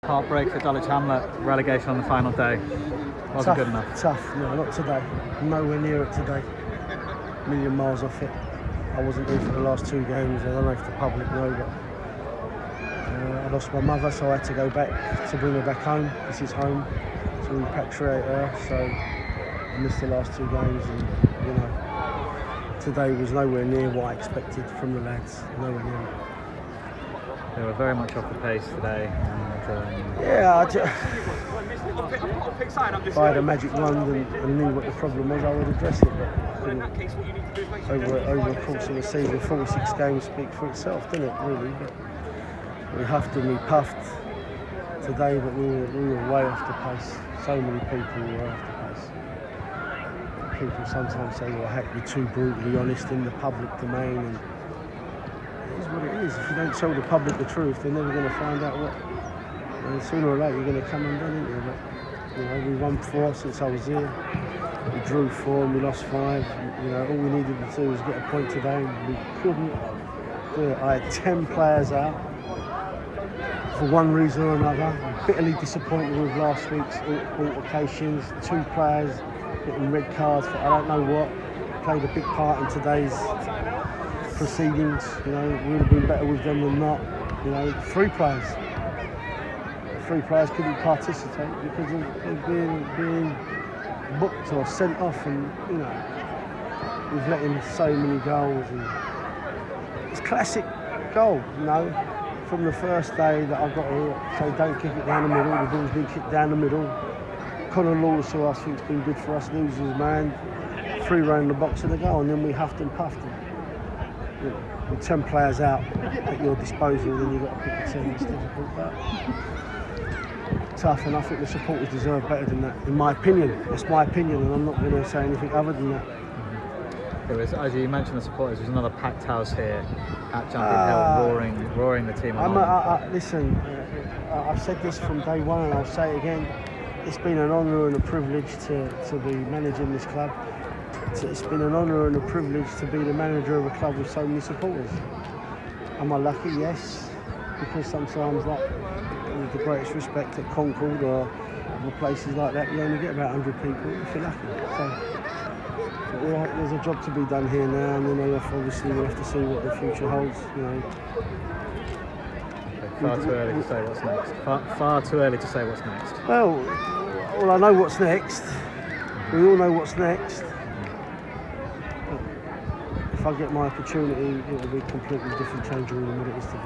Heartbreak for Dulwich Hamlet, relegation on the final day. Wasn't good enough. Tough, no, not today. Nowhere near it today. A million miles off it. I wasn't here for the last two games. I don't know if the public know, but I lost my mother, so I had to go back to bring her back home. This is home, to repatriate her. So I missed the last two games, and you know, today was nowhere near what I expected from the lads. Nowhere near it. They were very much off the pace today. And, yeah, if I had a magic wand and knew what the problem was, I would address it. But over the course of the season, 46 games speak for itself, doesn't it, really? But we huffed and we puffed today, but we were way off the pace. So many people were off the pace. People sometimes say, well, heck, you're too brutally honest in the public domain. And it is what it is. If you don't tell the public the truth, they're never going to find out what. And sooner or later, you're going to come undone, aren't you? But, you know, we won 4 since I was here. We drew 4 and we lost 5. You know, all we needed to do was get a point today, and we couldn't do it. I had 10 players out for one reason or another. I'm bitterly disappointed with last week's altercations. 2 players getting red cards for I don't know what. Played a big part in today's proceedings. You know, we would have been better with them than not. You know, 3 players couldn't participate because of being booked or sent off, and you know, we've let in so many goals, and it's classic goal, you know, from the first day that I got here. So don't kick it down the middle. The ball's been kicked down the middle. Conor Lawless, who I think's been good for us, loses his man, free round the box of the goal, and then we huffed and puffed him. You know, with 10 players out at your disposal, then you've got to pick a 10. It's difficult, but tough, and I think the supporters deserve better than that, in my opinion. That's my opinion, and I'm not going to say anything other than that. It was, as you mentioned, the supporters. There was another packed house here at Champion Hill, roaring the team on. Listen, I've said this from day one, and I'll say it again. It's been an honour and a privilege to be managing this club. It's been an honour and a privilege to be the manager of a club with so many supporters. Am I lucky? Yes, because sometimes, like, with the greatest respect, at Concord or other places like that, you only get about 100 people if you're lucky. So there's a job to be done here now, and then obviously we'll have to see what the future holds. You know. Far too early to say what's next. Far too early to say what's next. Well, I know what's next. We all know what's next. If I get my opportunity, it'll be a completely different changing room than what it is today.